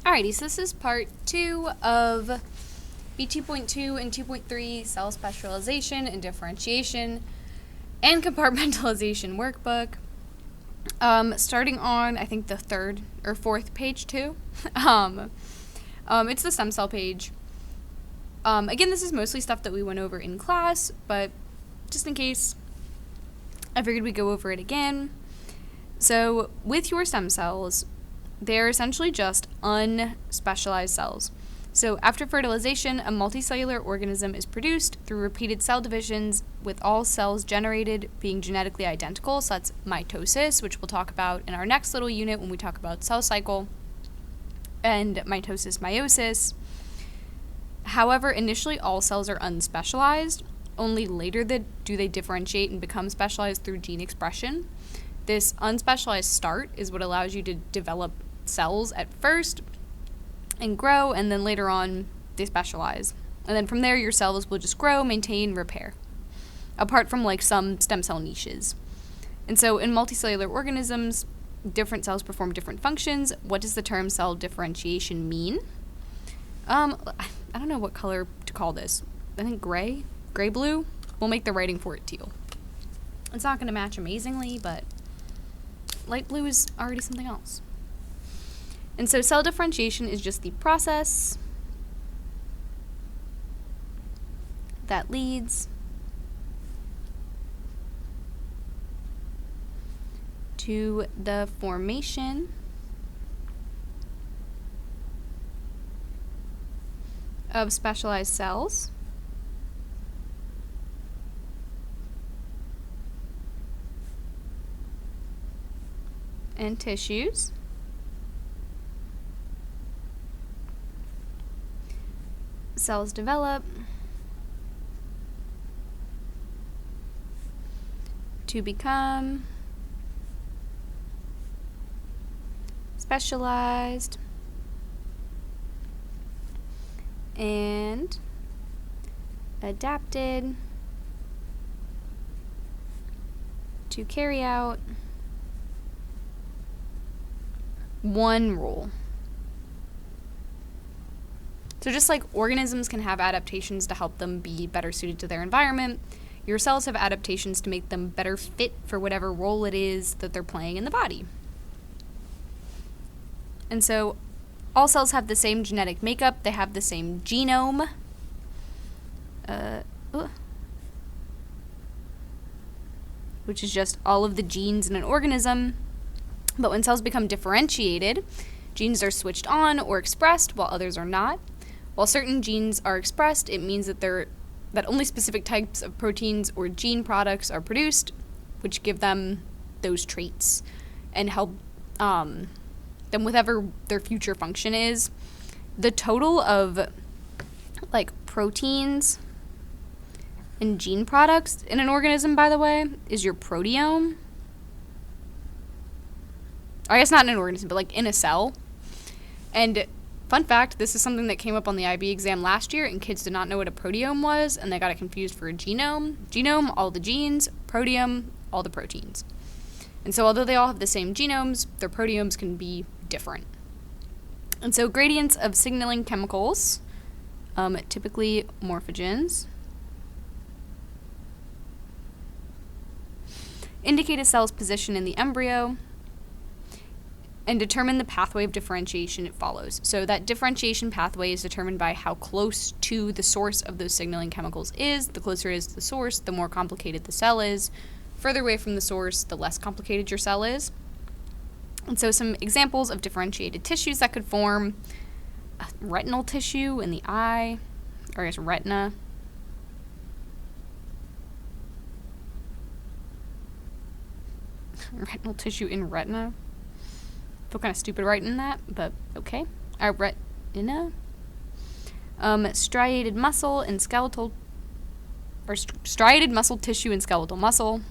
Alrighty, so this is part 2 of B2.2 and 2.3 cell specialization and differentiation and compartmentalization workbook. Starting on, I think, the third or fourth page too. It's the stem cell page. Again, this is mostly stuff that we went over in class, but just in case, I figured we'd go over it again. So with your stem cells, they're essentially just unspecialized cells. So after fertilization, a multicellular organism is produced through repeated cell divisions, with all cells generated being genetically identical. So that's mitosis, which we'll talk about in our next little unit when we talk about cell cycle, and mitosis, meiosis. However, initially all cells are unspecialized. Only later do they differentiate and become specialized through gene expression. This unspecialized start is what allows you to develop cells at first and grow, and then later on they specialize. And then from there your cells will just grow, maintain, repair, apart from like some stem cell niches. And so in multicellular organisms, different cells perform different functions. What does the term cell differentiation mean? I don't know what color to call this. I think gray-blue. We'll make the writing for it teal. It's not going to match amazingly, but light blue is already something else. And so cell differentiation is just the process that leads to the formation of specialized cells and tissues cells develop to become specialized and adapted to carry out one role. So just like organisms can have adaptations to help them be better suited to their environment, your cells have adaptations to make them better fit for whatever role it is that they're playing in the body. And so all cells have the same genetic makeup, they have the same genome. Which is just all of the genes in an organism. But when cells become differentiated, genes are switched on or expressed while others are not. While certain genes are expressed, it means that only specific types of proteins or gene products are produced, which give them those traits and help them with whatever their future function is. The total of like proteins and gene products in an organism, by the way, is your proteome. I guess not in an organism, but like in a cell. And fun fact, this is something that came up on the IB exam last year, and kids did not know what a proteome was, and they got it confused for a genome. Genome, all the genes. Proteome, all the proteins. And so although they all have the same genomes, their proteomes can be different. And so gradients of signaling chemicals, typically morphogens, indicate a cell's position in the embryo and determine the pathway of differentiation it follows. So that differentiation pathway is determined by how close to the source of those signaling chemicals is. The closer it is to the source, the more complicated the cell is. Further away from the source, the less complicated your cell is. And so some examples of differentiated tissues that could form: retinal tissue in the eye, or I guess retina. Retinal tissue in retina. I feel kind of stupid writing that, but okay. Retina. Striated muscle and skeletal, or striated muscle tissue and skeletal muscle.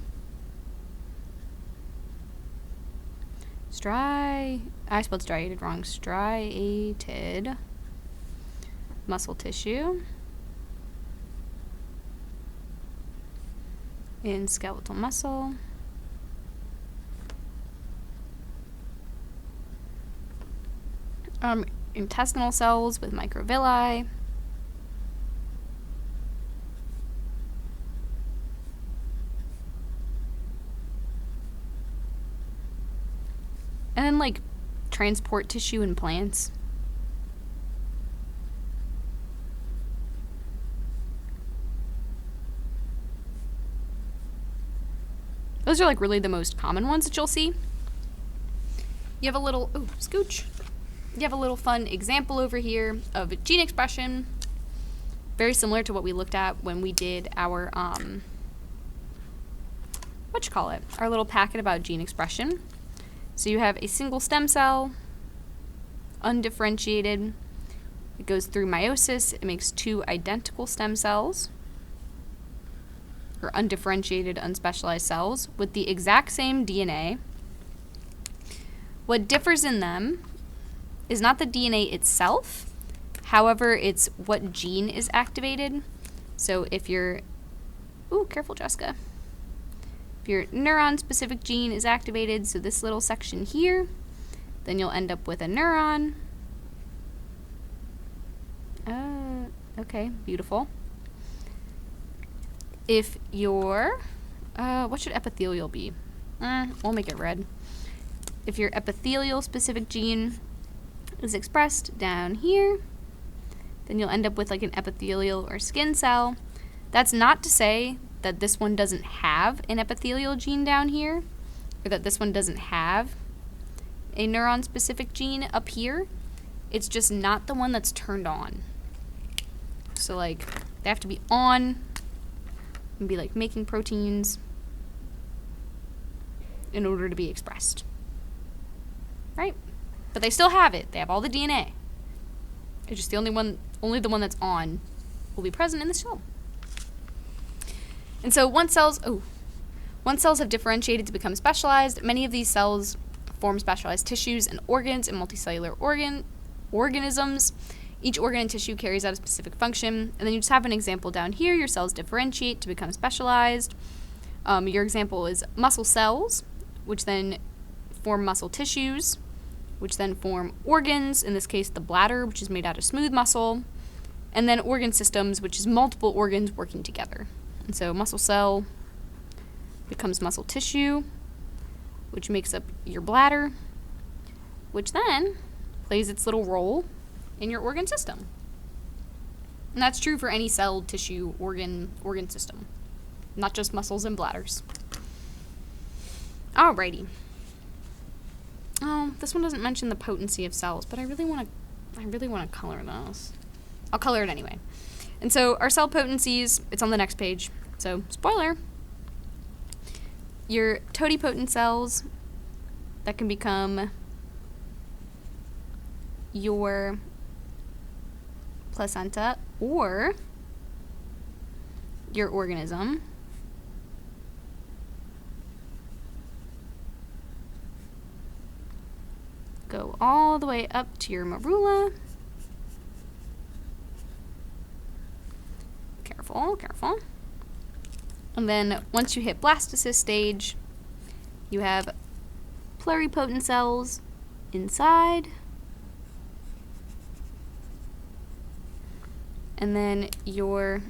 I spelled striated wrong. Striated muscle tissue in skeletal muscle. intestinal cells with microvilli. And then like transport tissue in plants. Those are like really the most common ones that you'll see. You have a little, ooh, scooch. You have a little fun example over here of gene expression. Very similar to what we looked at when we did our, our little packet about gene expression. So you have a single stem cell, undifferentiated. It goes through meiosis. It makes two identical stem cells, or undifferentiated, unspecialized cells with the exact same DNA. What differs in them is not the DNA itself, however, it's what gene is activated. So if your, ooh, careful, Jessica. If your neuron-specific gene is activated, so this little section here, then you'll end up with a neuron. Okay, beautiful. If your, what should epithelial be? We'll make it red. If your epithelial-specific gene is expressed down here, then you'll end up with like an epithelial or skin cell. That's not to say that this one doesn't have an epithelial gene down here, or that this one doesn't have a neuron-specific gene up here. It's just not the one that's turned on. So like, they have to be on and be like making proteins in order to be expressed. Right? But they still have it. They have all the DNA. It's just only the one that's on will be present in the cell. And so once cells have differentiated to become specialized, many of these cells form specialized tissues and organs in multicellular organisms. Each organ and tissue carries out a specific function. And then you just have an example down here. Your cells differentiate to become specialized. Your example is muscle cells, which then form muscle tissues, which then form organs, in this case the bladder, which is made out of smooth muscle, and then organ systems, which is multiple organs working together. And so muscle cell becomes muscle tissue, which makes up your bladder, which then plays its little role in your organ system. And that's true for any cell, tissue, organ system, not just muscles and bladders. Alrighty. Oh, this one doesn't mention the potency of cells, but I really want to color those. I'll color it anyway. And so our cell potencies, it's on the next page. So, spoiler. Your totipotent cells that can become your placenta or your organism. Go all the way up to your morula. Careful, careful. And then once you hit blastocyst stage, you have pluripotent cells inside. And then your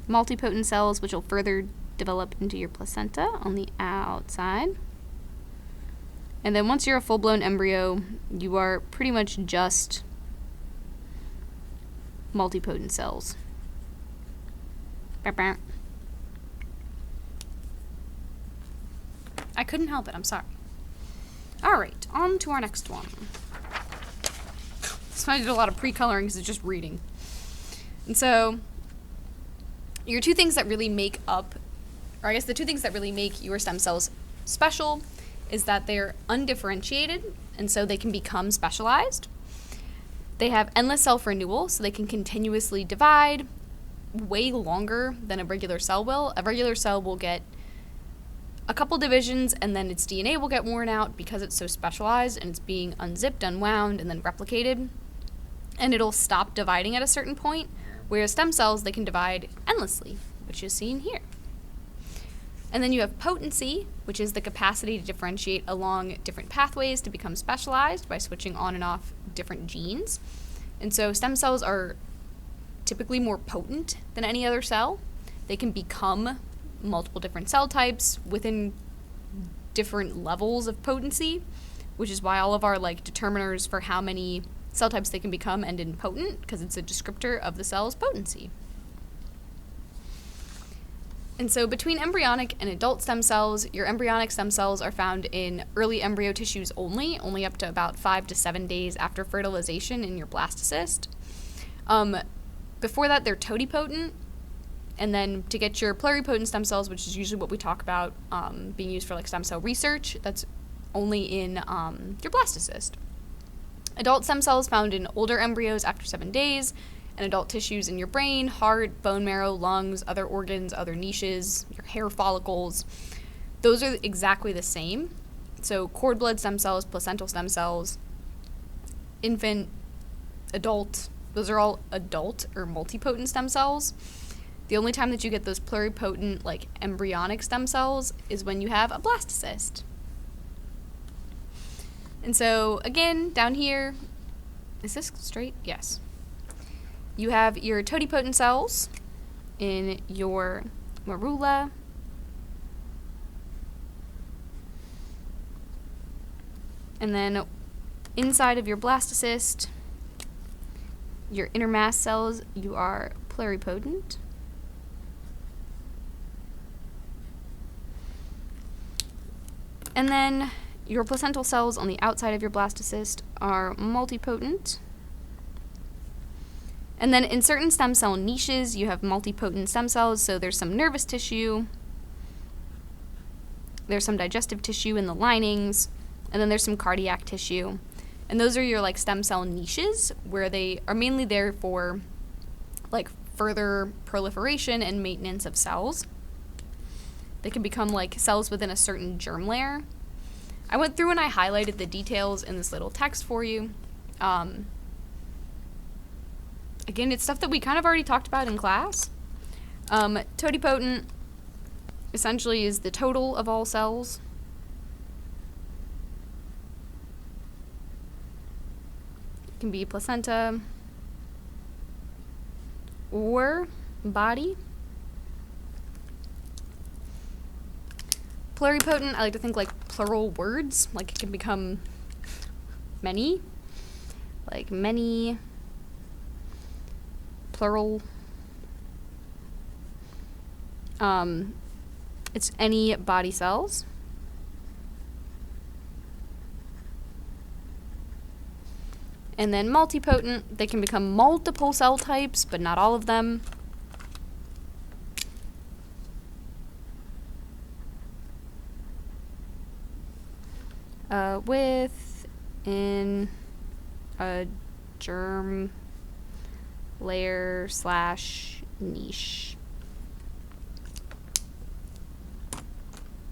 multipotent cells, which will further develop into your placenta on the outside. And then once you're a full-blown embryo, you are pretty much just multipotent cells. I couldn't help it, I'm sorry. Alright, on to our next one. So I did a lot of pre-coloring because it's just reading. And so, your two things that really make up, or I guess the two things that really make your stem cells special is that they're undifferentiated, and so they can become specialized. They have endless self-renewal, so they can continuously divide way longer than a regular cell will. A regular cell will get a couple divisions, and then its DNA will get worn out because it's so specialized, and it's being unzipped, unwound, and then replicated. And it'll stop dividing at a certain point, whereas stem cells, they can divide endlessly, which is seen here. And then you have potency, which is the capacity to differentiate along different pathways to become specialized by switching on and off different genes. And so stem cells are typically more potent than any other cell. They can become multiple different cell types within different levels of potency, which is why all of our determiners for how many cell types they can become end in potent, because it's a descriptor of the cell's potency. And so between embryonic and adult stem cells, your embryonic stem cells are found in early embryo tissues only up to about 5 to 7 days after fertilization in your blastocyst. Before that, they're totipotent. And then to get your pluripotent stem cells, which is usually what we talk about being used for stem cell research, that's only in your blastocyst. Adult stem cells found in older embryos after 7 days, and adult tissues in your brain, heart, bone marrow, lungs, other organs, other niches, your hair follicles. Those are exactly the same. So cord blood stem cells, placental stem cells, infant, adult, those are all adult or multipotent stem cells. The only time that you get those pluripotent, embryonic stem cells is when you have a blastocyst. And so, again, down here, is this straight? Yes. You have your totipotent cells in your morula. And then inside of your blastocyst, your inner mast cells, you are pluripotent. And then your placental cells on the outside of your blastocyst are multipotent. And then in certain stem cell niches, you have multipotent stem cells. So there's some nervous tissue, there's some digestive tissue in the linings, and then there's some cardiac tissue. And those are your stem cell niches, where they are mainly there for further proliferation and maintenance of cells. They can become cells within a certain germ layer. I went through and I highlighted the details in this little text for you. Again, it's stuff that we kind of already talked about in class. Totipotent essentially is the total of all cells. It can be placenta or body. Pluripotent, I like to think plural words, it can become many, many, plural. It's any body cells. And then multipotent, they can become multiple cell types, but not all of them. Within a germ layer / niche.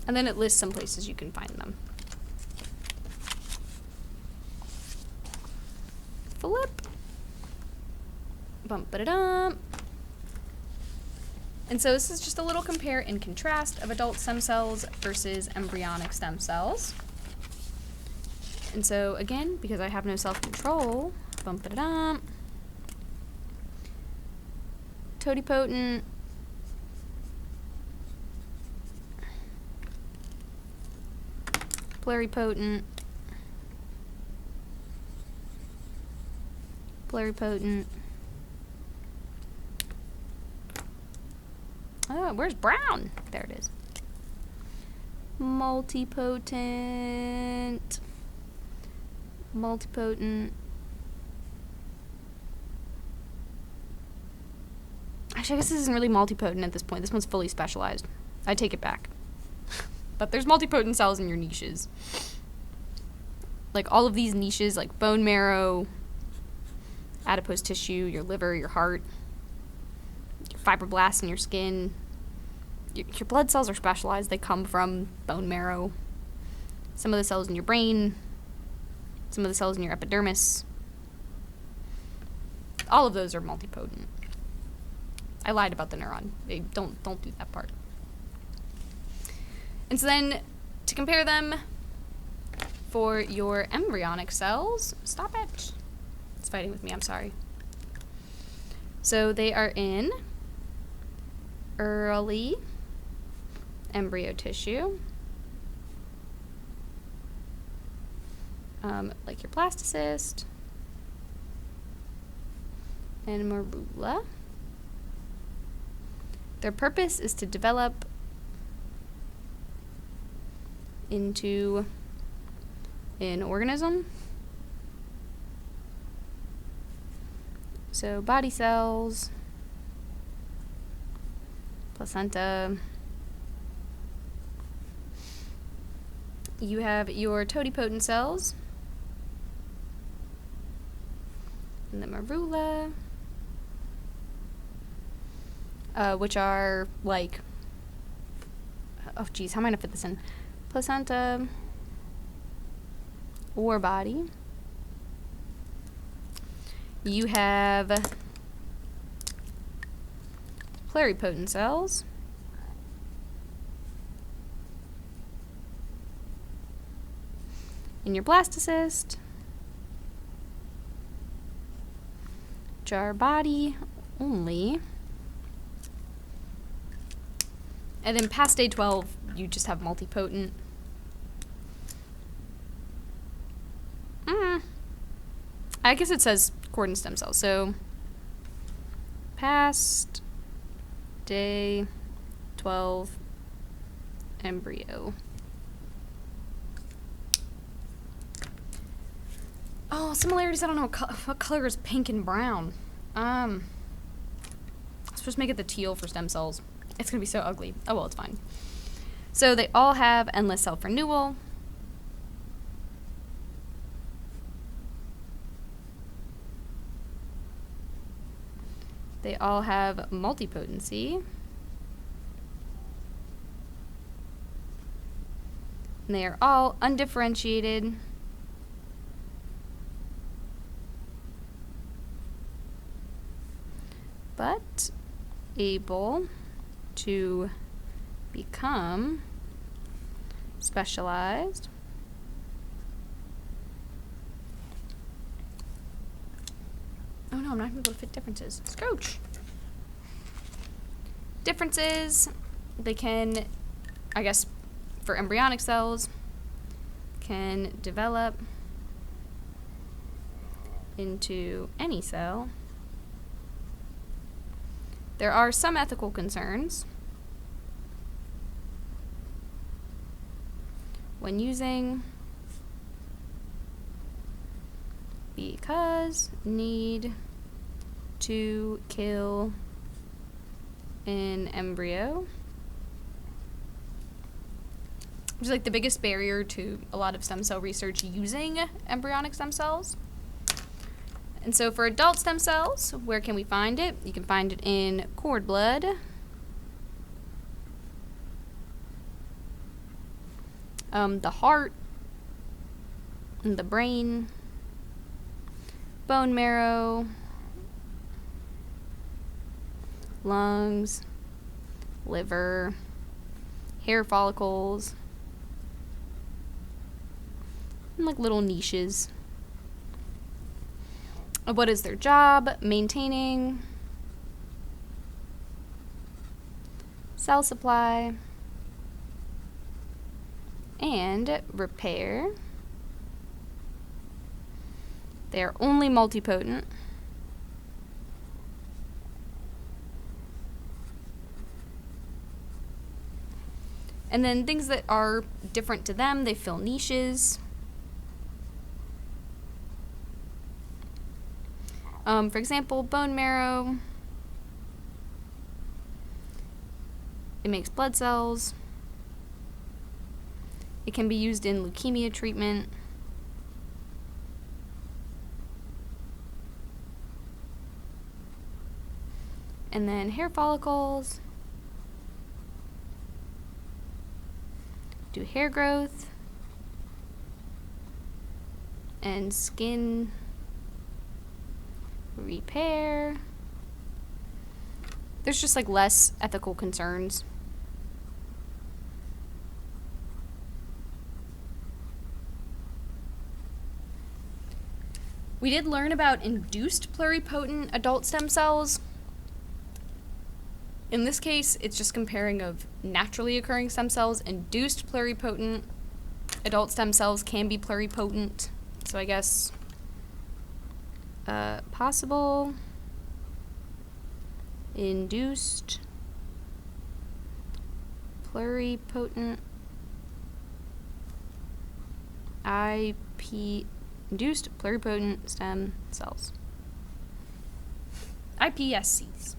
And then it lists some places you can find them. Flip. Bump-a-da-dum. And so this is just a little compare and contrast of adult stem cells versus embryonic stem cells. And so again, because I have no self-control, bump-a-da-dum. Totipotent. Pluripotent. Pluripotent. Oh, where's brown? There it is. Multipotent. Multipotent. Actually, I guess this isn't really multipotent at this point. This one's fully specialized. I take it back. But there's multipotent cells in your niches. All of these niches, bone marrow, adipose tissue, your liver, your heart, your fibroblasts in your skin. Your blood cells are specialized. They come from bone marrow. Some of the cells in your brain, some of the cells in your epidermis. All of those are multipotent. I lied about the neuron. Don't do that part. And so then to compare them for your embryonic cells, stop it. It's fighting with me, I'm sorry. So they are in early embryo tissue, like your blastocyst and morula. Their purpose is to develop into an organism. So body cells, placenta. You have your totipotent cells and the morula, which are like, oh geez, how am I gonna fit this in? Placenta or body. You have pluripotent cells, in your blastocyst, which are body only. And then past day 12, you just have multipotent. I guess it says cord and stem cells. So past day 12 embryo. Oh, similarities. I don't know what color is pink and brown. I'm supposed to make it the teal for stem cells. It's gonna be so ugly. Oh well, it's fine. So they all have endless self-renewal. They all have multipotency. And they are all undifferentiated. But able to become specialized. Oh no, I'm not going to be able to fit differences. Scrooge! Differences, they can, I guess, for embryonic cells, can develop into any cell. There are some ethical concerns when using because need to kill an embryo, which is like the biggest barrier to a lot of stem cell research using embryonic stem cells. And so for adult stem cells, where can we find it? You can find it in cord blood, the heart, and the brain, bone marrow, lungs, liver, hair follicles, and like little niches. What is their job? Maintaining cell supply and repair. They are only multipotent. And then things that are different to them, they fill niches. For example, bone marrow, it makes blood cells. It can be used in leukemia treatment. And then hair follicles do hair growth and skin repair. There's just like less ethical concerns. We did learn about induced pluripotent adult stem cells. In this case, it's just comparing of naturally occurring stem cells. Induced pluripotent adult stem cells can be pluripotent. So I guess possible induced pluripotent induced pluripotent stem cells. iPSCs.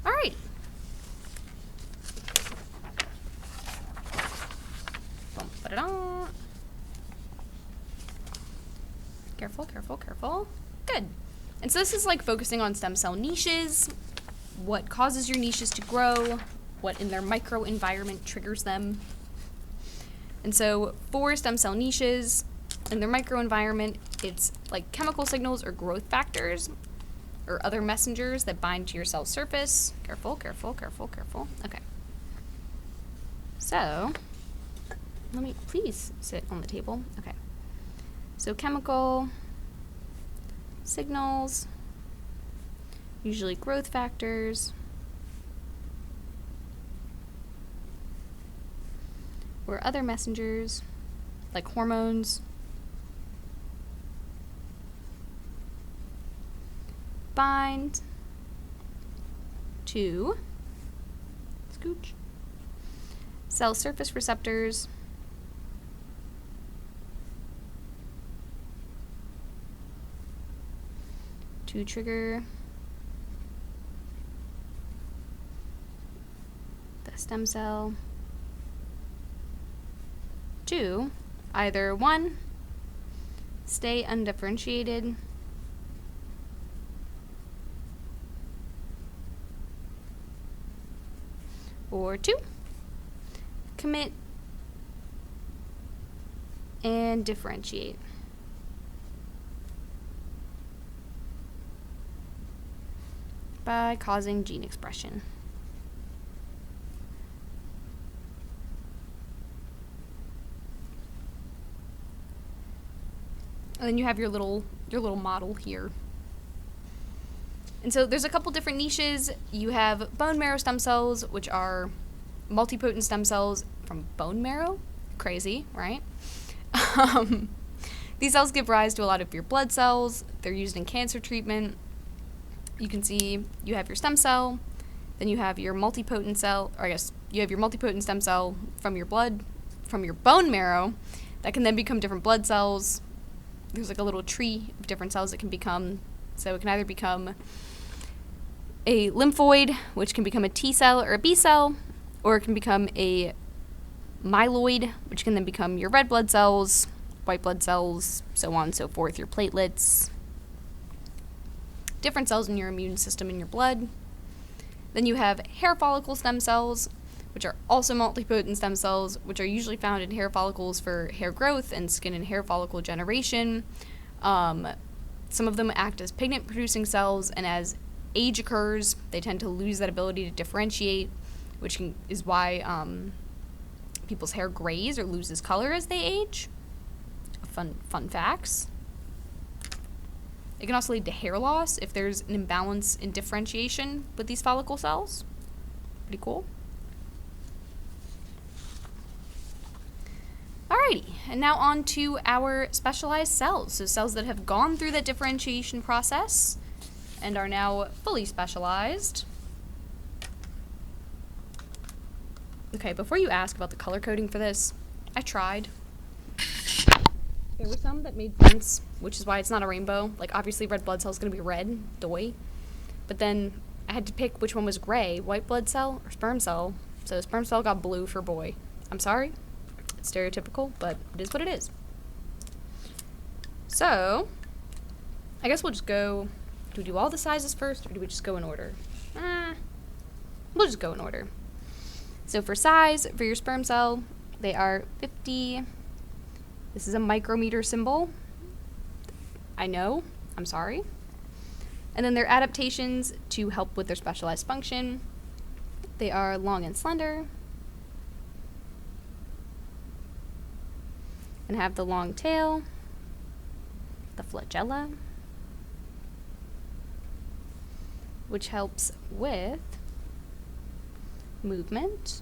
All right. Careful, careful, careful. Good. And so this is like focusing on stem cell niches, what causes your niches to grow, what in their microenvironment triggers them. And so for stem cell niches, in their microenvironment, it's like chemical signals or growth factors or other messengers that bind to your cell surface. Careful, careful, careful, careful. Okay. So, let me please sit on the table. Okay. So chemical signals, usually growth factors, or other messengers like hormones, bind to scooch cell surface receptors to trigger the stem cell to either 1, stay undifferentiated, or 2, commit and differentiate. By causing gene expression. And then you have your little model here. And so there's a couple different niches. You have bone marrow stem cells, which are multipotent stem cells from bone marrow. Crazy, right? These cells give rise to a lot of your blood cells. They're used in cancer treatment. You can see you have your stem cell, then you have your multipotent cell, or I guess you have your multipotent stem cell from your blood, from your bone marrow, that can then become different blood cells. There's like a little tree of different cells it can become. So it can either become a lymphoid, which can become a T cell or a B cell, or it can become a myeloid, which can then become your red blood cells, white blood cells, so on and so forth, your platelets, different cells in your immune system in your blood. Then you have hair follicle stem cells, which are also multipotent stem cells, which are usually found in hair follicles for hair growth and skin and hair follicle generation. Some of them act as pigment-producing cells, and as age occurs, they tend to lose that ability to differentiate, which is why people's hair grays or loses color as they age. Fun facts. It can also lead to hair loss if there's an imbalance in differentiation with these follicle cells. Pretty cool. Alrighty, and now on to our specialized cells. So cells that have gone through that differentiation process and are now fully specialized. Okay, before you ask about the color coding for this, I tried. There were some that made sense, which is why it's not a rainbow. Like, obviously red blood cell is going to be red, doy. But then I had to pick which one was gray, white blood cell or sperm cell. So sperm cell got blue for boy. I'm sorry. It's stereotypical, but it is what it is. So, I guess we'll just go, do we do all the sizes first, or do we just go in order? We'll just go in order. So for size, for your sperm cell, they are 50. This is a micrometer symbol. I know, I'm sorry. And then their adaptations to help with their specialized function. They are long and slender. and have the long tail, the flagella, which helps with movement.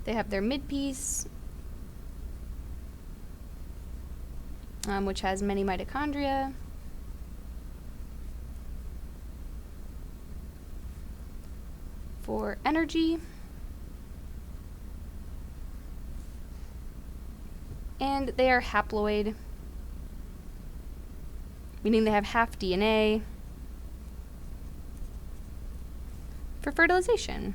They have their midpiece, which has many mitochondria. For energy. And they are haploid, meaning they have half DNA for fertilization.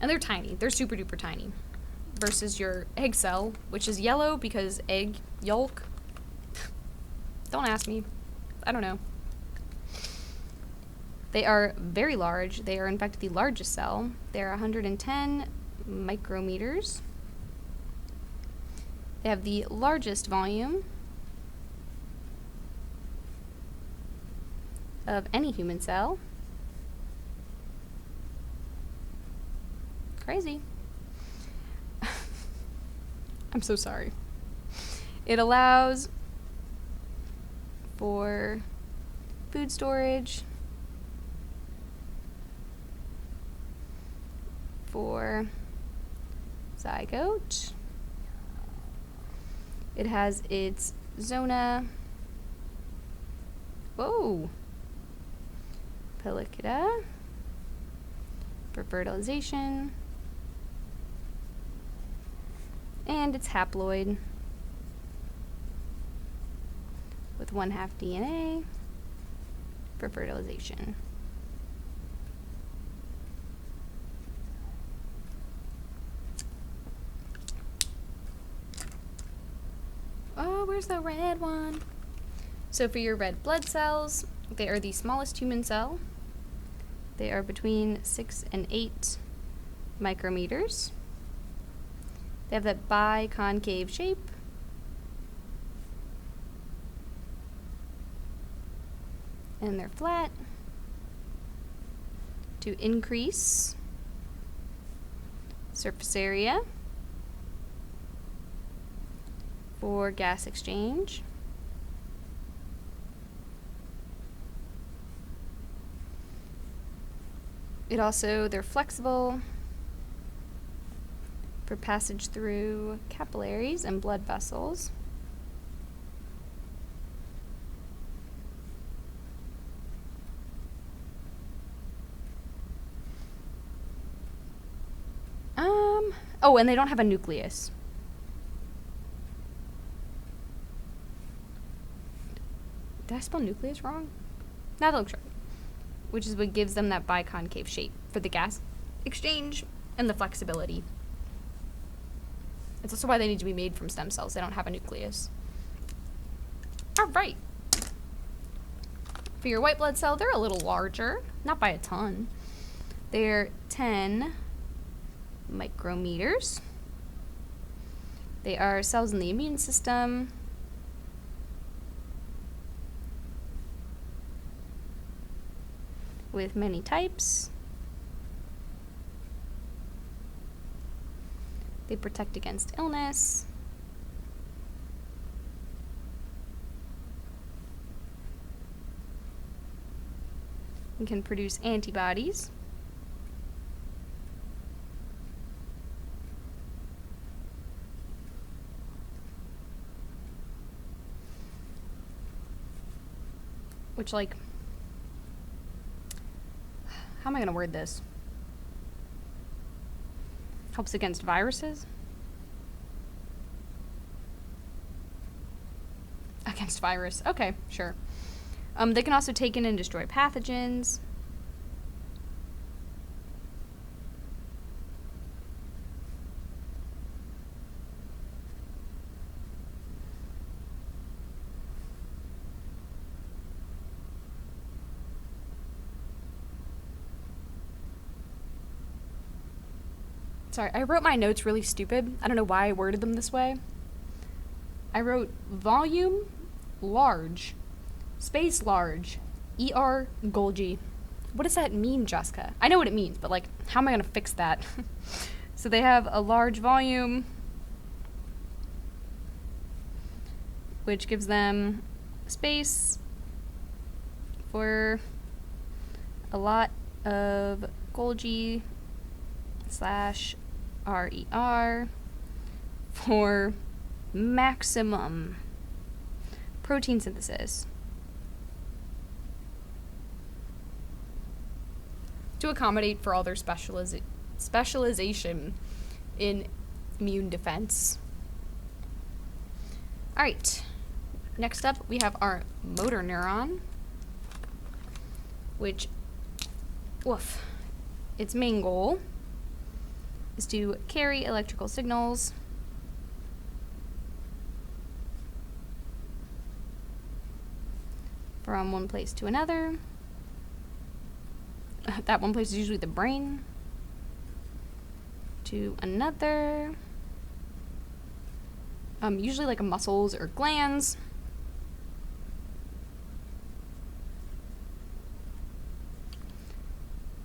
And they're tiny. They're super duper tiny. Versus your egg cell, which is yellow because egg yolk. Don't ask me. I don't know. They are very large. They are, in fact, the largest cell. They are 110 micrometers. They have the largest volume of any human cell. Crazy. I'm so sorry. It allows for food storage, for zygote. It has its zona, pellicida for fertilization, and it's haploid with 1/2 DNA for fertilization. Oh, where's the red one? So for your red blood cells, they are the smallest human cell. They are between 6 and 8 micrometers. They have that biconcave shape. And they're flat to increase surface area for gas exchange. They're flexible for passage through capillaries and blood vessels. Oh, and they don't have a nucleus. Did I spell nucleus wrong? Now that looks right. Which is what gives them that biconcave shape for the gas exchange and the flexibility. It's also why they need to be made from stem cells. They don't have a nucleus. All right. For your white blood cell, they're a little larger, not by a ton. They're 10 micrometers. They are cells in the immune system. With many types. They protect against illness. And can produce antibodies. Which, like, how am I going to word this? Helps against viruses? Against virus. Okay, sure. They can also take in and destroy pathogens. Sorry, I wrote my notes really stupid. I don't know why I worded them this way. I wrote volume large, space large, ER Golgi. What does that mean, Jessica? I know what it means, but like, how am I gonna fix that? So they have a large volume, which gives them space for a lot of Golgi / RER for maximum protein synthesis to accommodate for all their specialization in immune defense. All right, next up we have our motor neuron, which, its main goal is to carry electrical signals from one place to another. That one place is usually the brain. To another. Usually like muscles or glands.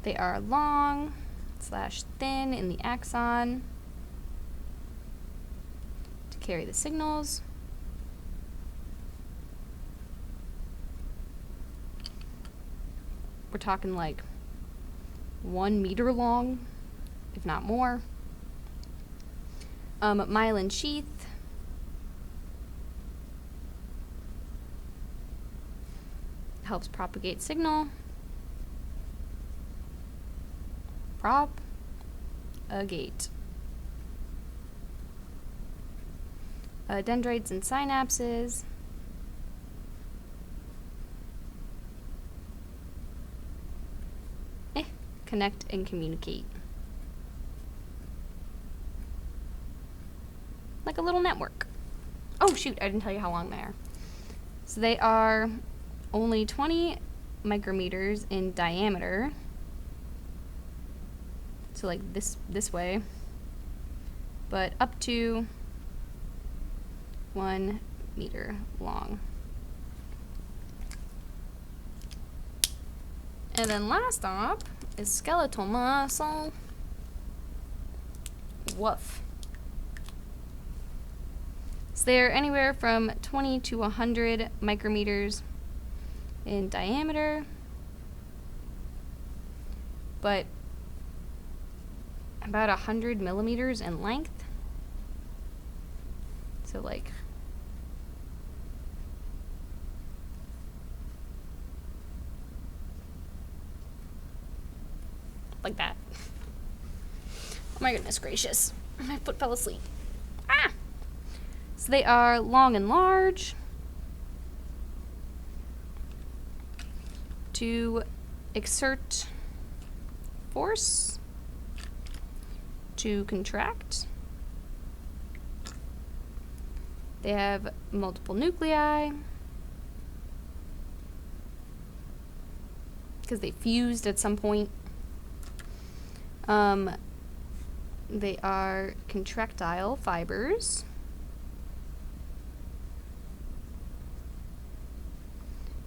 They are long / thin in the axon to carry the signals. We're talking like 1 meter long, if not more. Myelin sheath. Helps propagate signal. Propagate. Dendrites and synapses. Connect and communicate. Like a little network. Oh shoot, I didn't tell you how long they are. So they are only 20 micrometers in diameter. So like this way. But up to 1 meter long. And then last up is skeletal muscle. Woof. So they're anywhere from 20 to 100 micrometers in diameter, but about 100 millimeters in length. So like that. Oh my goodness gracious. My foot fell asleep. Ah! So they are long and large to exert force, to contract. They have multiple nuclei because they fused at some point. They are contractile fibers.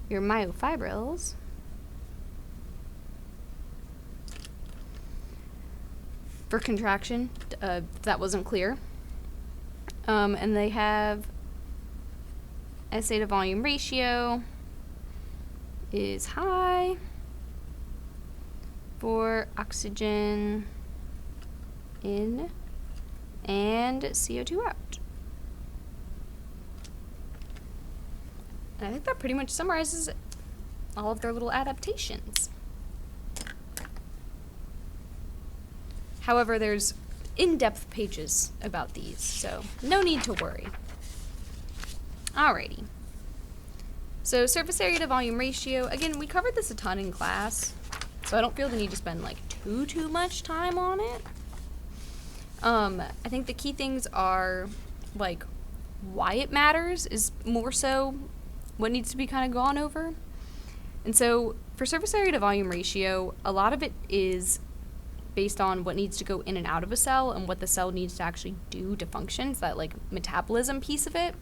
Your myofibrils. For contraction, if that wasn't clear. And they have assay to volume ratio is high for oxygen in and CO2 out. And I think that pretty much summarizes all of their little adaptations. However, there's in-depth pages about these, so no need to worry. Alrighty. So surface area to volume ratio, again, we covered this a ton in class, so I don't feel the need to spend like too much time on it. I think the key things are like why it matters is more so what needs to be kind of gone over. And so for surface area to volume ratio, a lot of it is based on what needs to go in and out of a cell and what the cell needs to actually do to function, so that like metabolism piece of it.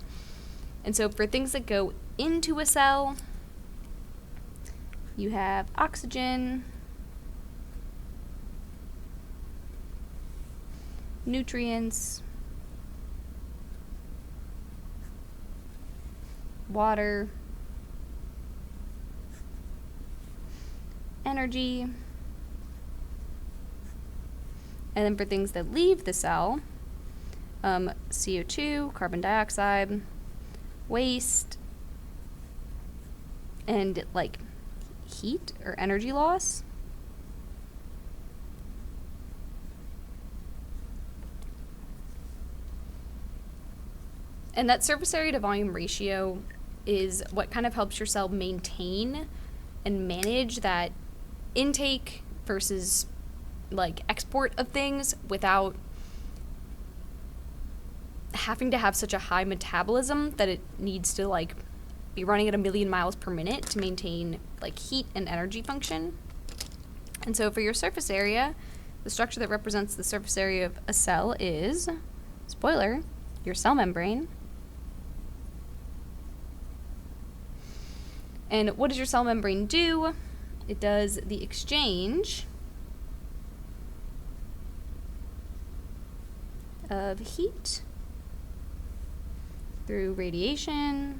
And so for things that go into a cell, you have oxygen, nutrients, water, energy, and then for things that leave the cell, CO2, carbon dioxide, waste, and like heat or energy loss. And that surface area to volume ratio is what kind of helps your cell maintain and manage that intake versus like export of things without having to have such a high metabolism that it needs to like be running at 1,000,000 miles per minute to maintain like heat and energy function. And so for your surface area, the structure that represents the surface area of a cell is, spoiler, your cell membrane. And what does your cell membrane do? It does the exchange of heat through radiation,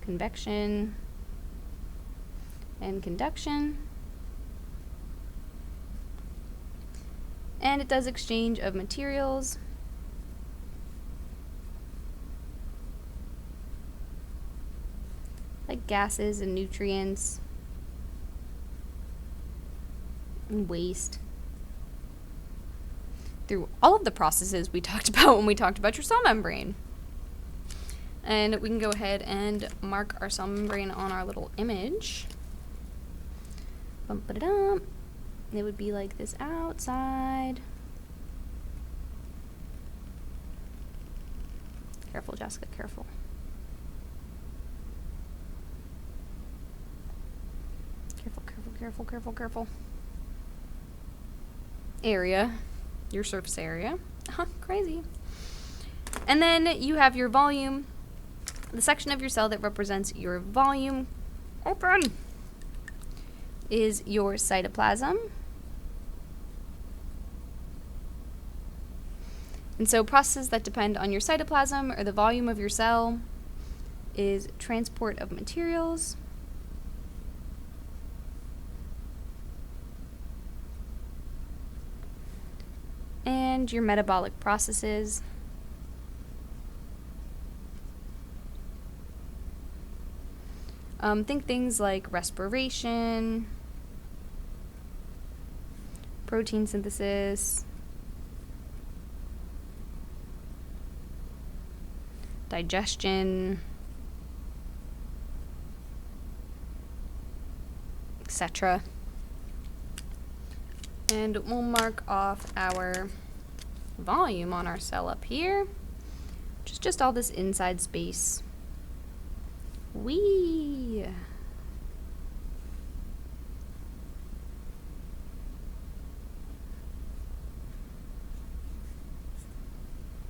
convection, and conduction. And it does exchange of materials like gases and nutrients and waste through all of the processes we talked about when we talked about your cell membrane. And we can go ahead and mark our cell membrane on our little image. Bump it up. It would be like this outside. Careful, Jessica, careful. Careful, careful, careful, careful, careful. Area, your surface area. Crazy. And then you have your volume, the section of your cell that represents your volume. Open! Is your cytoplasm. And so processes that depend on your cytoplasm or the volume of your cell is transport of materials, and your metabolic processes. Think things like respiration, protein synthesis, digestion, etc. And we'll mark off our volume on our cell up here, which is just all this inside space. Whee!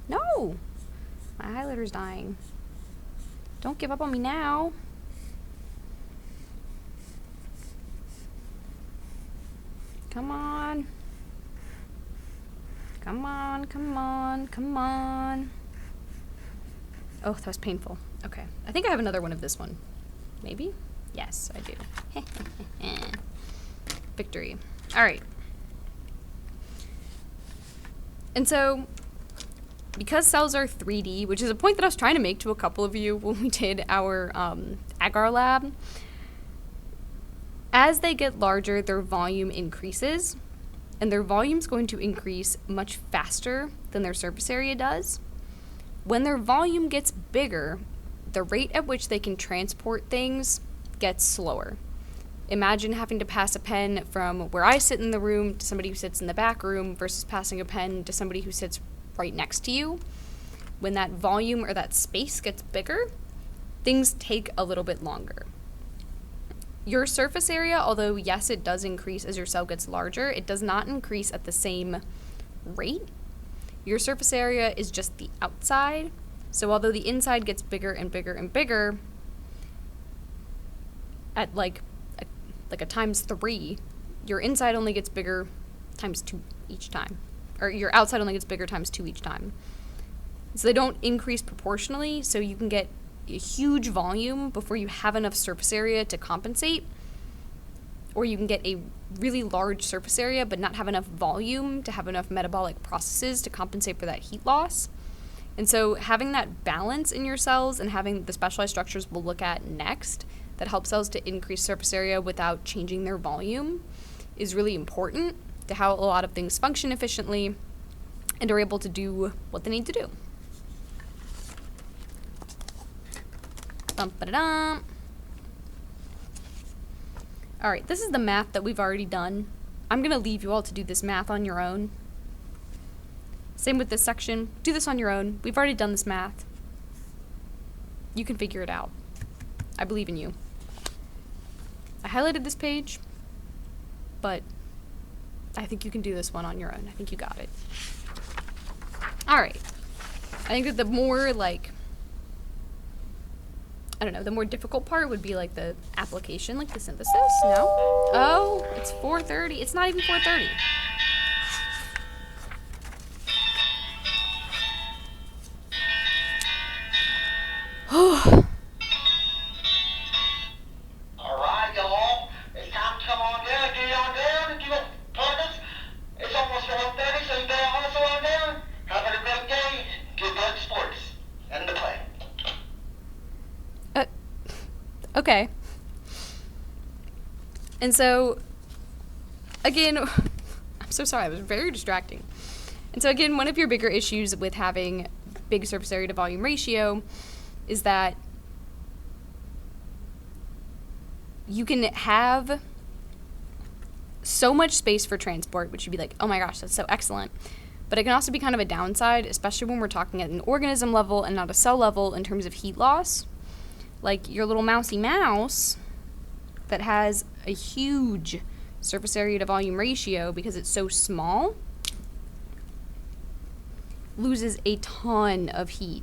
No! My highlighter's dying. Don't give up on me now. Come on. Come on, come on, come on. Oh, that was painful. Okay. I think I have another one of this one. Maybe? Yes, I do. Victory. All right. And so, because cells are 3D, which is a point that I was trying to make to a couple of you when we did our agar lab, as they get larger, their volume increases, and their volume's going to increase much faster than their surface area does. When their volume gets bigger, the rate at which they can transport things gets slower. Imagine having to pass a pen from where I sit in the room to somebody who sits in the back room versus passing a pen to somebody who sits right next to you. When that volume or that space gets bigger, things take a little bit longer. Your surface area, although yes, it does increase as your cell gets larger, it does not increase at the same rate. Your surface area is just the outside, So although the inside gets bigger and bigger and bigger at like a times 3, your inside only gets bigger times 2 each time. Or your outside only gets bigger times 2 each time. So they don't increase proportionally, so you can get a huge volume before you have enough surface area to compensate, or you can get a really large surface area but not have enough volume to have enough metabolic processes to compensate for that heat loss. And so having that balance in your cells and having the specialized structures we'll look at next that help cells to increase surface area without changing their volume is really important to how a lot of things function efficiently and are able to do what they need to do. Bum-ba-da-dum. All right, this is the math that we've already done. I'm going to leave you all to do this math on your own. Same with this section. Do this on your own. We've already done this math. You can figure it out. I believe in you. I highlighted this page, but I think you can do this one on your own. I think you got it. All right. I think that the more, like, I don't know, the more difficult part would be like the application, like the synthesis. No? Oh, it's 4:30. It's not even 4:30. Alright, y'all. It's time to come on down. Get on down and give up partners. It's almost 4:30, so you better hustle on down. Have a great day. Get good sports. End the play. Okay. And so, again, I'm so sorry, it was very distracting. And so again, one of your bigger issues with having big surface area to volume ratio is that you can have so much space for transport, which you'd be like, oh my gosh, that's so excellent. But it can also be kind of a downside, especially when we're talking at an organism level and not a cell level in terms of heat loss. Like your little mousy mouse that has a huge surface area to volume ratio because it's so small loses a ton of heat.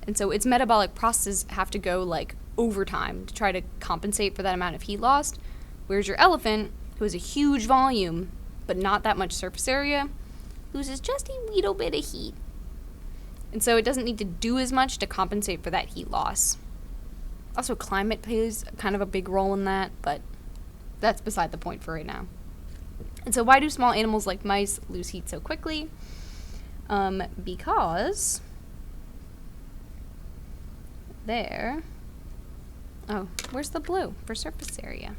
And so its metabolic processes have to go like overtime to try to compensate for that amount of heat lost. Whereas your elephant, who has a huge volume but not that much surface area, loses just a little bit of heat. And so it doesn't need to do as much to compensate for that heat loss. Also, climate plays kind of a big role in that, but that's beside the point for right now. And so why do small animals like mice lose heat so quickly? Because where's the blue for surface area?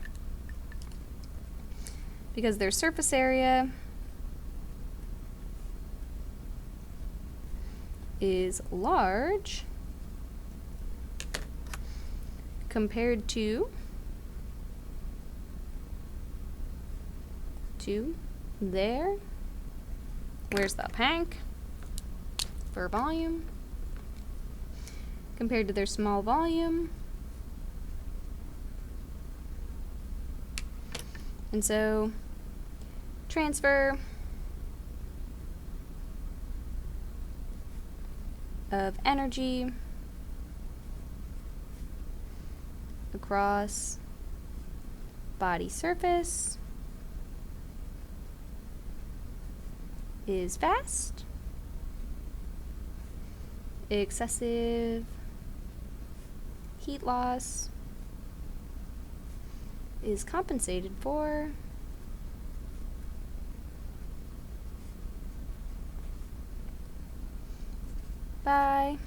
Because their surface area is large compared to their, where's the pank for volume, compared to their small volume. And so transfer of energy across body surface is fast. Excessive heat loss is compensated for by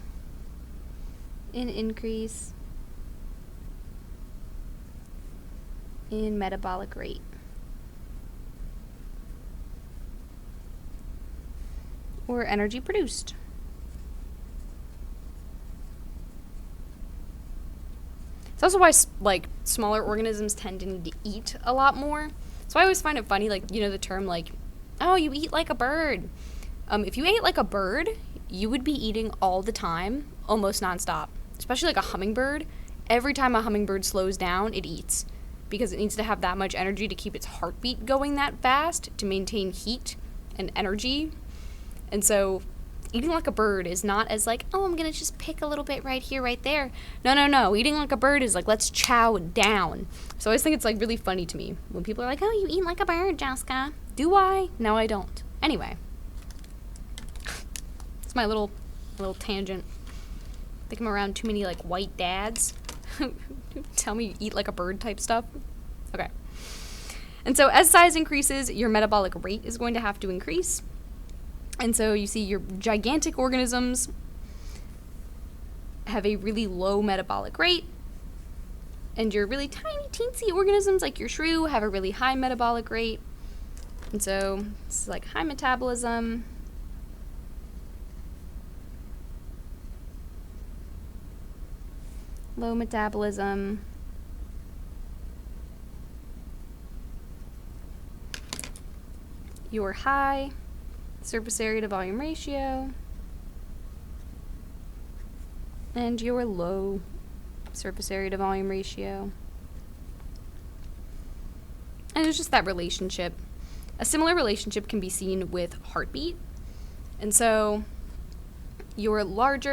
an increase in metabolic rate. Or energy produced. It's also why like smaller organisms tend to need to eat a lot more. So I always find it funny, like, you know, the term like, oh, you eat like a bird. If you ate like a bird, you would be eating all the time, almost nonstop. Especially like a hummingbird. Every time a hummingbird slows down, it eats because it needs to have that much energy to keep its heartbeat going that fast to maintain heat and energy. And so eating like a bird is not as like, oh, I'm going to just pick a little bit right here, right there. No. Eating like a bird is like, let's chow down. So I always think it's like really funny to me when people are like, oh, you eat like a bird, Jessica. Do I? No, I don't. Anyway. It's my little tangent. I think I'm around too many like white dads who tell me you eat like a bird type stuff. Okay. And so as size increases, your metabolic rate is going to have to increase. And so you see your gigantic organisms have a really low metabolic rate, and your really tiny, teensy organisms like your shrew have a really high metabolic rate. And so this is like high metabolism, low metabolism, your high surface area to volume ratio, and your low surface area to volume ratio. And it's just that relationship. A similar relationship can be seen with heartbeat. And so your large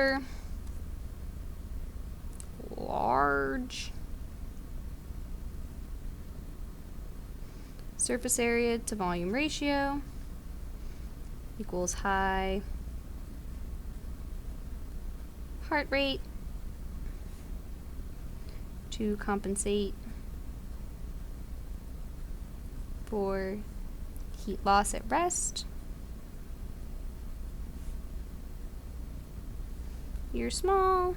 surface area to volume ratio equals high heart rate to compensate for heat loss at rest. Your small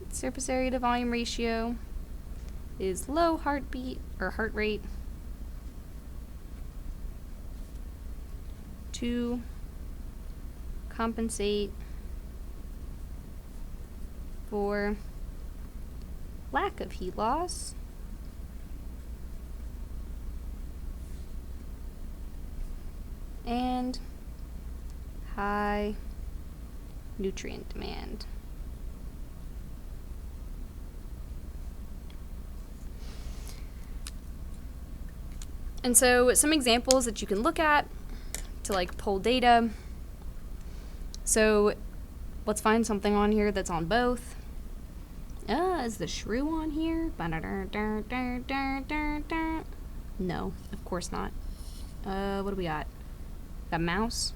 surface area to volume ratio is low heartbeat or heart rate to compensate for lack of heat loss and high nutrient demand. And so some examples that you can look at to like pull data. So let's find something on here that's on both. Is the shrew on here? No, of course not. What do we got? Got mouse?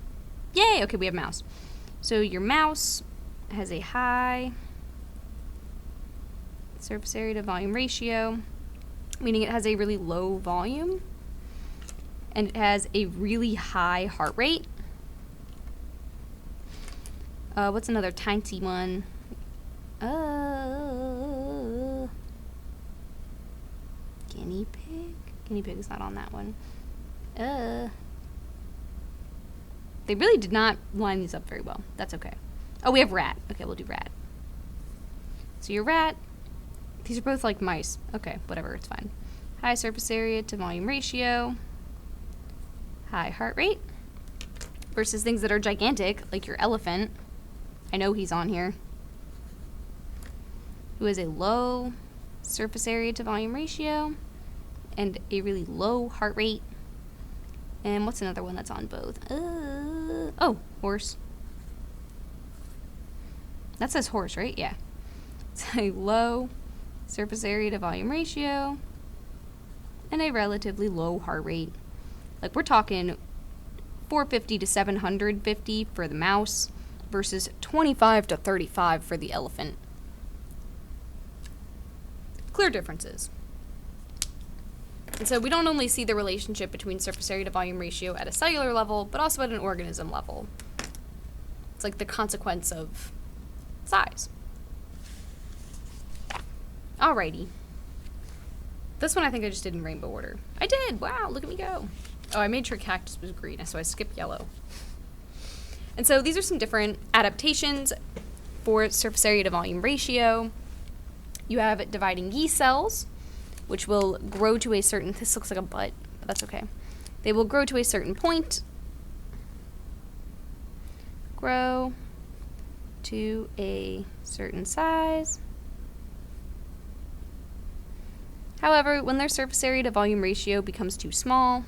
Yay! Okay, we have mouse. So your mouse has a high surface area to volume ratio, meaning it has a really low volume, and it has a really high heart rate. What's another tiny one? Guinea pig? Guinea pig is not on that one. They really did not line these up very well. That's okay. Oh, we have rat. Okay, we'll do rat. So your rat, these are both like mice. Okay, whatever, it's fine. High surface area to volume ratio, high heart rate, versus things that are gigantic, like your elephant. I know he's on here. Who has a low surface area to volume ratio and a really low heart rate. And what's another one that's on both? Oh, horse. That says horse, right? Yeah. It's a low surface area to volume ratio and a relatively low heart rate. Like we're talking 450 to 750 for the mouse versus 25 to 35 for the elephant. Clear differences. And so we don't only see the relationship between surface area to volume ratio at a cellular level, but also at an organism level. It's like the consequence of size. Alrighty. This one I think I just did in rainbow order. I did! Wow, look at me go. Oh, I made sure cactus was green, so I skipped yellow. And so these are some different adaptations for surface area to volume ratio. You have dividing yeast cells, which will grow to a certain, this looks like a butt, but that's okay. They will grow to a certain point, grow to a certain size. However, when their surface area to volume ratio becomes too small,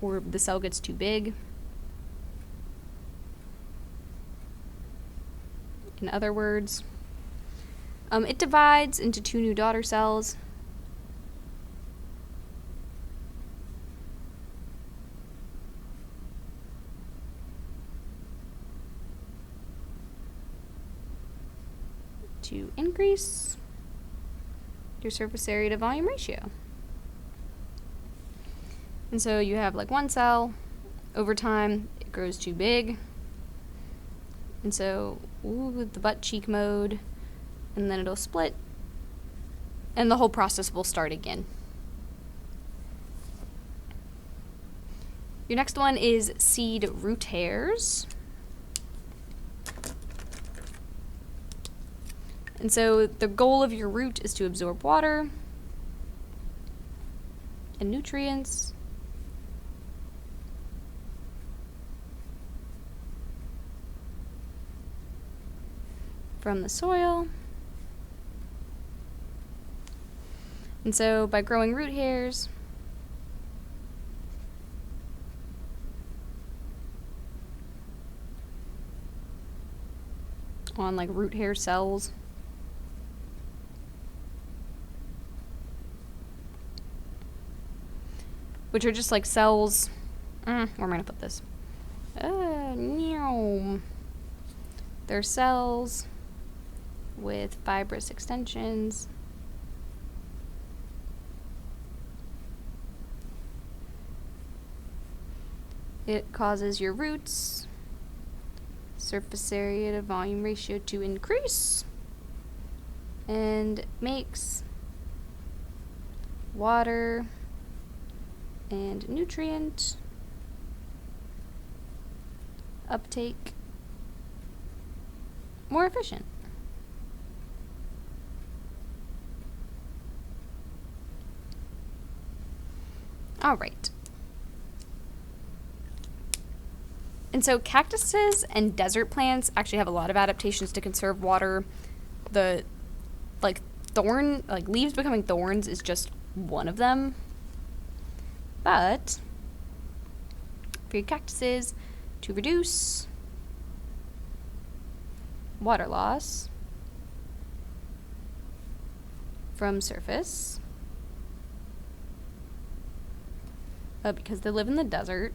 or the cell gets too big. In other words, it divides into 2 new daughter cells. To increase your surface area to volume ratio. And so you have like one cell, over time it grows too big. And so, the butt cheek mode, and then it'll split, and the whole process will start again. Your next one is seed root hairs. And so the goal of your root is to absorb water and nutrients from the soil. And so by growing root hairs, on like root hair cells, which are just like cells, where am I gonna put this? They're cells with fibrous extensions. It causes your roots surface area to volume ratio to increase and makes water and nutrient uptake more efficient. All right. And so cactuses and desert plants actually have a lot of adaptations to conserve water. The leaves becoming thorns is just one of them. But for your cactuses, to reduce water loss from surface, because they live in the desert,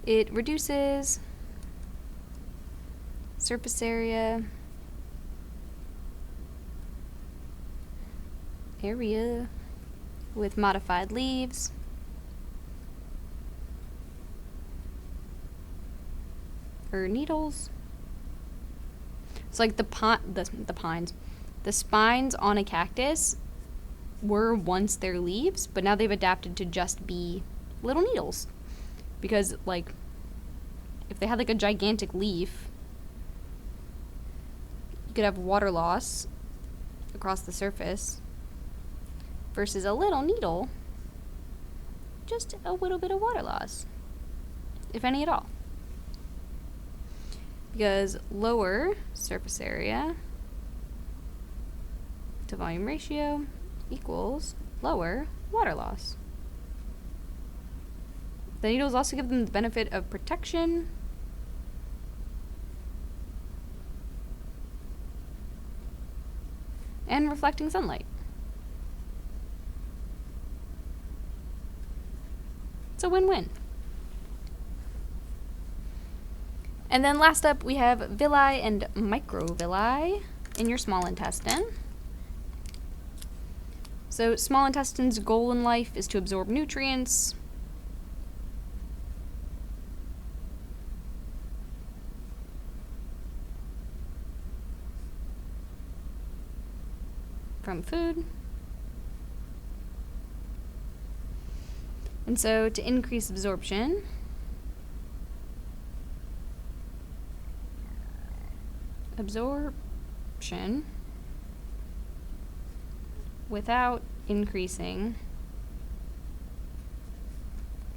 it reduces surface area with modified leaves or needles. It's like the pines. The spines on a cactus were once their leaves, but now they've adapted to just be little needles. Because, like, if they had, like, a gigantic leaf, you could have water loss across the surface versus a little needle, just a little bit of water loss, if any at all. Because lower surface area to volume ratio equals lower water loss. The needles also give them the benefit of protection and reflecting sunlight. It's a win-win. And then last up, we have villi and microvilli in your small intestine. So small intestine's goal in life is to absorb nutrients from food. And so to increase absorption, without increasing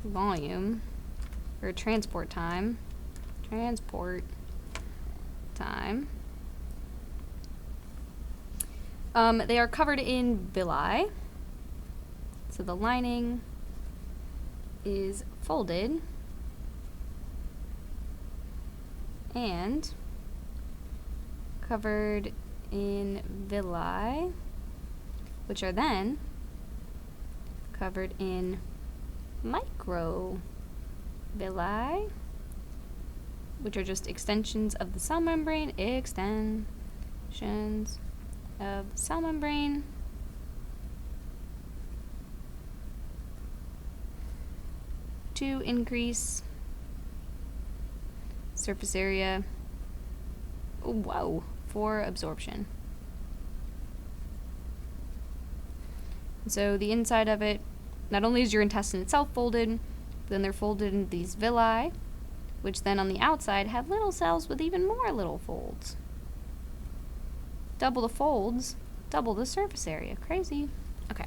volume or transport time, They are covered in villi. So the lining is folded and covered in villi, which are then covered in microvilli, which are just extensions of the cell membrane, to increase surface area, for absorption. And so the inside of it, not only is your intestine itself folded, but then they're folded into these villi, which then on the outside have little cells with even more little folds. Double the folds, double the surface area. Crazy. Okay.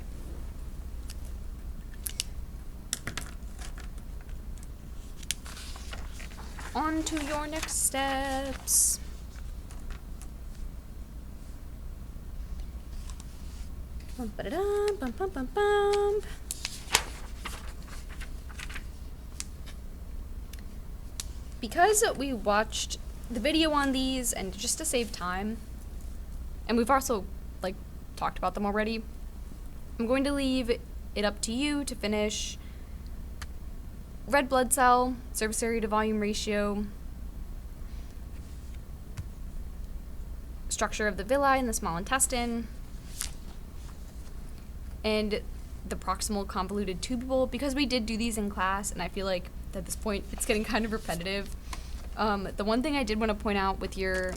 On to your next steps. Bum, bum, bum, bum, bum. Because we watched the video on these, and just to save time, and we've also talked about them already, I'm going to leave it up to you to finish red blood cell, surface area to volume ratio, structure of the villi in the small intestine, and the proximal convoluted tubule, because we did do these in class, and I feel like at this point it's getting kind of repetitive. The one thing I did want to point out with your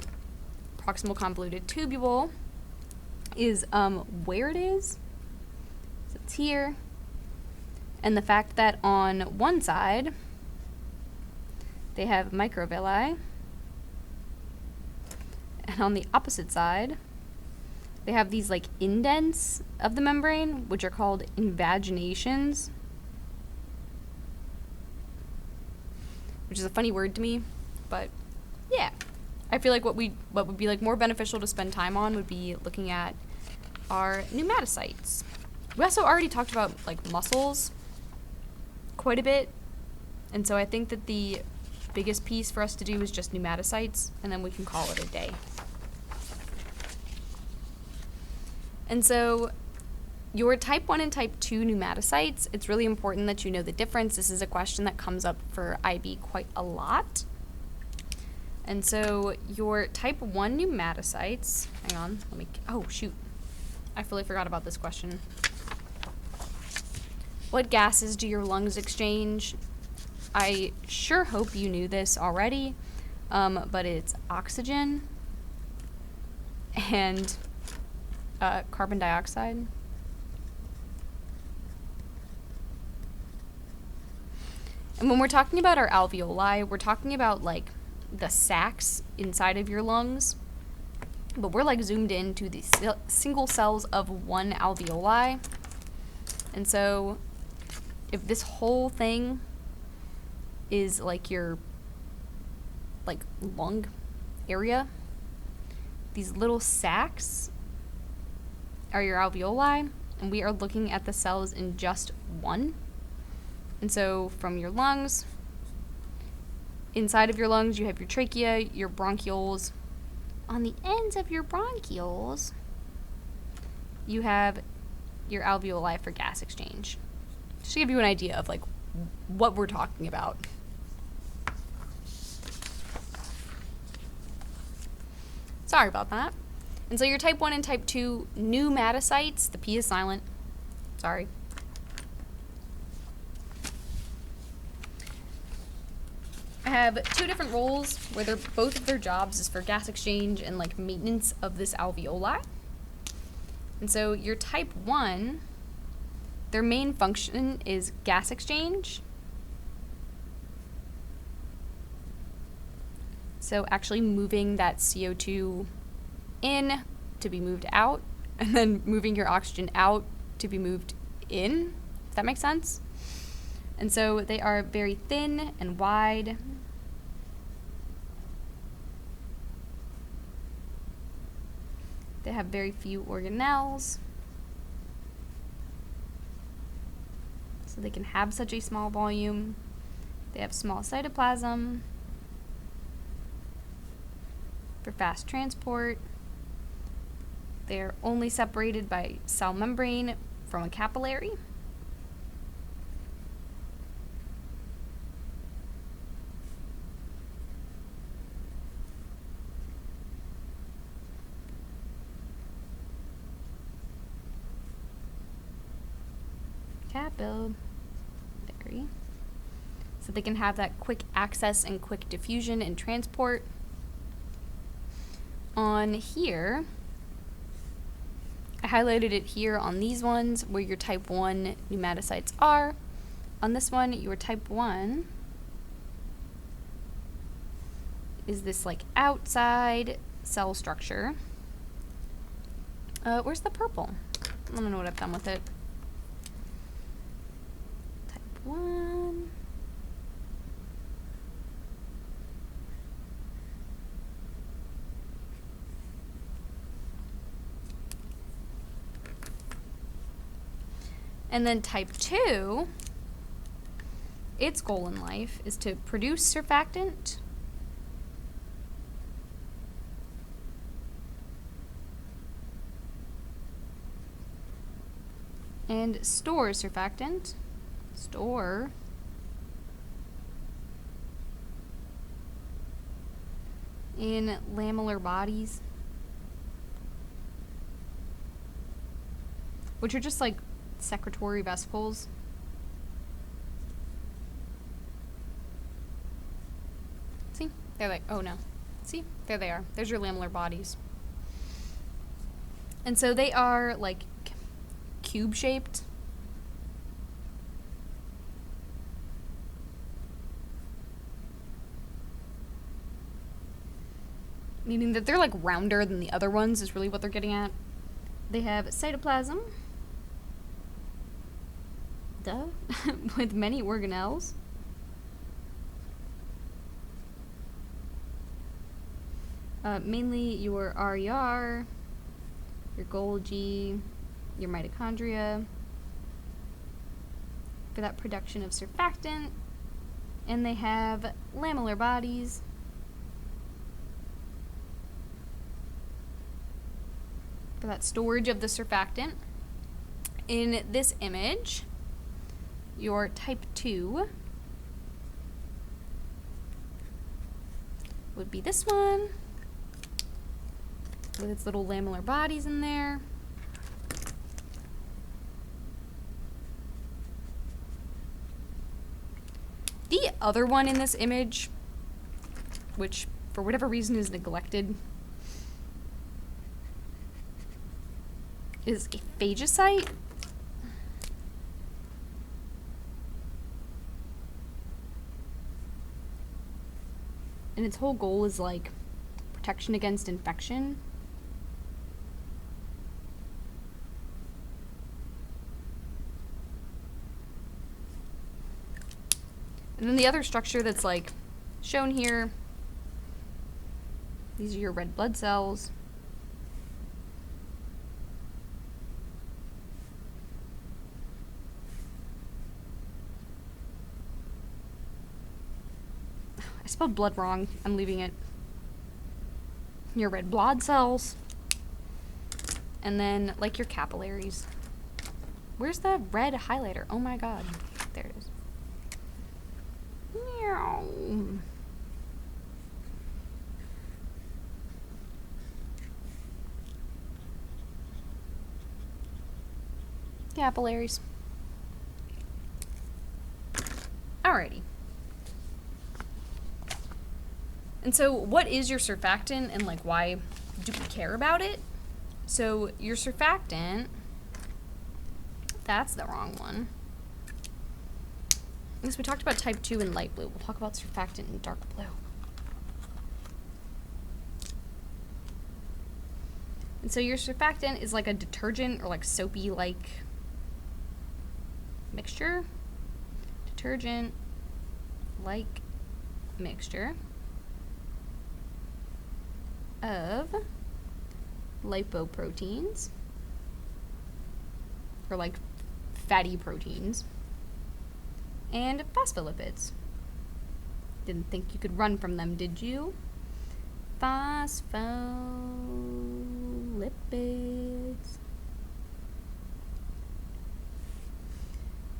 proximal convoluted tubule is where it is. So it's here. And the fact that on one side they have microvilli, and on the opposite side they have these indents of the membrane, which are called invaginations, which is a funny word to me, but yeah. I feel like what would be more beneficial to spend time on would be looking at our pneumatocytes. We also already talked about muscles quite a bit, and so I think that the biggest piece for us to do is just pneumatocytes, and then we can call it a day. And so your type 1 and type 2 pneumatocytes, it's really important that you know the difference. This is a question that comes up for IB quite a lot. And so your type 1 pneumatocytes, hang on, oh shoot, I fully forgot about this question. What gases do your lungs exchange? I sure hope you knew this already, but it's oxygen and carbon dioxide. And when we're talking about our alveoli, we're talking about the sacs inside of your lungs, but we're zoomed into the single cells of one alveoli. And so if this whole thing is your lung area, these little sacs are your alveoli, and we are looking at the cells in just one. And so from your lungs, inside of your lungs, you have your trachea, your bronchioles. On the ends of your bronchioles, you have your alveoli for gas exchange. Just to give you an idea of what we're talking about. Sorry about that. And so your type 1 and type 2 pneumatocytes, the P is silent, sorry. Have two different roles where both of their jobs is for gas exchange and maintenance of this alveoli. And so your type 1, their main function is gas exchange. So actually moving that CO2 in to be moved out, and then moving your oxygen out to be moved in, if that makes sense. And so they are very thin and wide. They They have very few organelles, so they can have such a small volume. They have small cytoplasm for fast transport. They're only separated by cell membrane from a capillary. Capillary. So they can have that quick access and quick diffusion and transport. On here, I highlighted it here on these ones where your type 1 pneumatocytes are. On this one, your type 1 is this like outside cell structure. Where's the purple? I don't know what I've done with it. Type 1. And then type 2, its goal in life is to produce surfactant and store surfactant. Store in lamellar bodies, which are just like secretory vesicles. See? They're like, oh no. See? There they are. There's your lamellar bodies. And so they are like cube shaped. Meaning that they're like rounder than the other ones is really what they're getting at. They have cytoplasm. Duh. With many organelles. Mainly your RER, your Golgi, your mitochondria for that production of surfactant. And they have lamellar bodies for that storage of the surfactant. In this image, your type 2 would be this one with its little lamellar bodies in there. The other one in this image, which for whatever reason is neglected, is a phagocyte. And its whole goal is like protection against infection. And then the other structure that's like shown here, these are your red blood cells. I spelled blood wrong. I'm leaving it. Your red blood cells. And then, like, your capillaries. Where's the red highlighter? Oh my god. There it is. Meow. Capillaries. Alrighty. And so what is your surfactant and like why do we care about it? So your surfactant, that's the wrong one. I guess we talked about type 2 in light blue. We'll talk about surfactant in dark blue. And so your surfactant is like a detergent or like soapy like mixture. Detergent like mixture of lipoproteins, or like fatty proteins, and phospholipids. Didn't think you could run from them, did you? Phospholipids.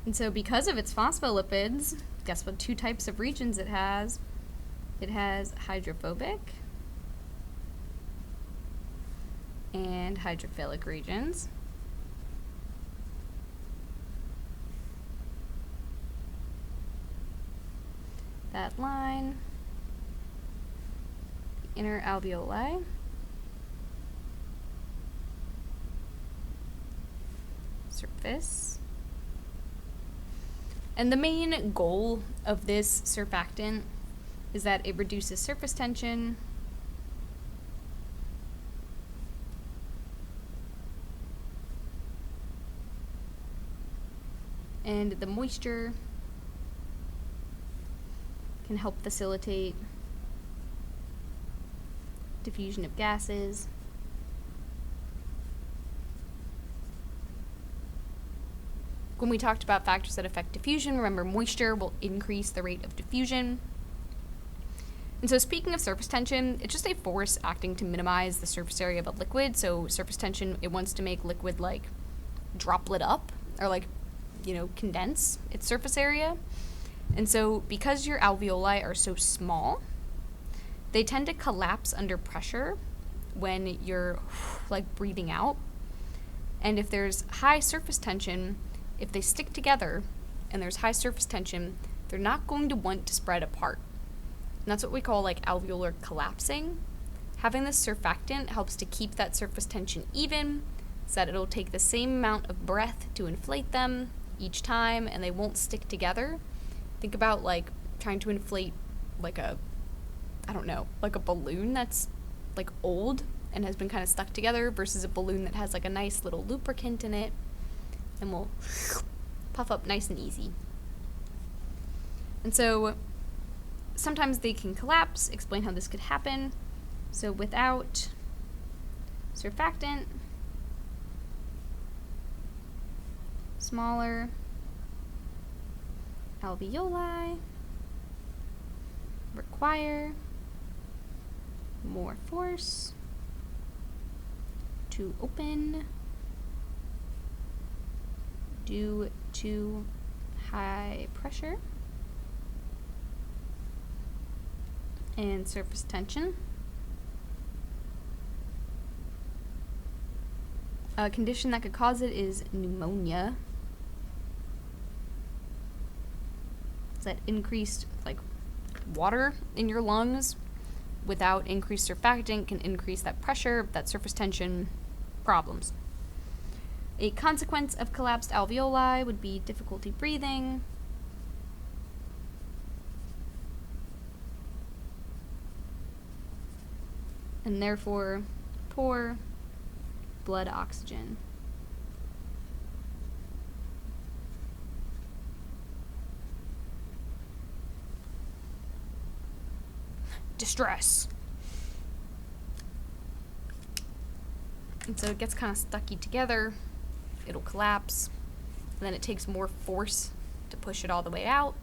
And so because of its phospholipids, guess what 2 types of regions it has? It has hydrophobic and hydrophilic regions. That line, the inner alveoli, surface. And the main goal of this surfactant is that it reduces surface tension, and the moisture can help facilitate diffusion of gases. When we talked about factors that affect diffusion, remember moisture will increase the rate of diffusion. And so speaking of surface tension, it's just a force acting to minimize the surface area of a liquid. So surface tension, it wants to make liquid like droplet up or like, condense its surface area. And so because your alveoli are so small, they tend to collapse under pressure when you're like breathing out. And if there's high surface tension, if they stick together and there's high surface tension, they're not going to want to spread apart. And that's what we call like alveolar collapsing. Having this surfactant helps to keep that surface tension even, so that it'll take the same amount of breath to inflate them each time and they won't stick together. Think about like trying to inflate like a balloon that's like old and has been kind of stuck together versus a balloon that has like a nice little lubricant in it and will puff up nice and easy. And so sometimes they can collapse. Explain how this could happen. So without surfactant, smaller alveoli require more force to open due to high pressure and surface tension. A condition that could cause it is pneumonia. It's that increased water in your lungs without increased surfactant can increase that pressure, that surface tension, problems. A consequence of collapsed alveoli would be difficulty breathing, and therefore poor blood oxygen. Distress. And so it gets kind of stucky together. It'll collapse. And then it takes more force to push it all the way out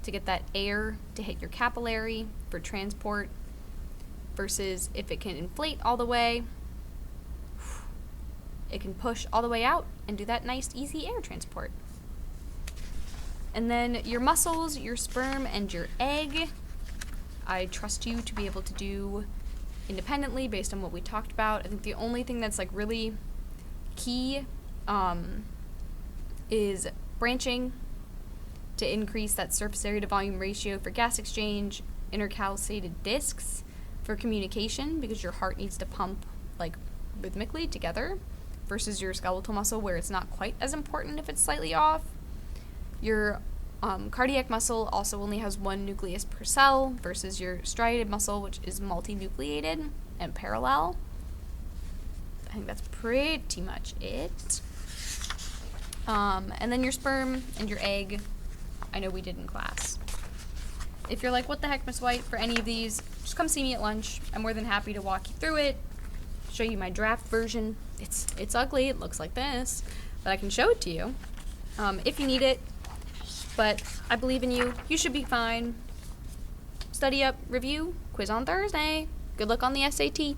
to get that air to hit your capillary for transport, versus if it can inflate all the way, it can push all the way out and do that nice, easy air transport. And then your muscles, your sperm, and your egg, I trust you to be able to do independently based on what we talked about. I think the only thing that's really key is branching to increase that surface area to volume ratio for gas exchange, intercalcated discs for communication because your heart needs to pump rhythmically together, versus your skeletal muscle where it's not quite as important if it's slightly off. Your cardiac muscle also only has one nucleus per cell versus your striated muscle, which is multinucleated and parallel. I think that's pretty much it. And then your sperm and your egg, I know we did in class. If you're like, what the heck, Miss White, for any of these, just come see me at lunch. I'm more than happy to walk you through it. show you my draft version. It's ugly. It looks like this, but I can show it to you if you need it. But I believe in you. You should be fine. Study up, review, quiz on Thursday. Good luck on the SAT.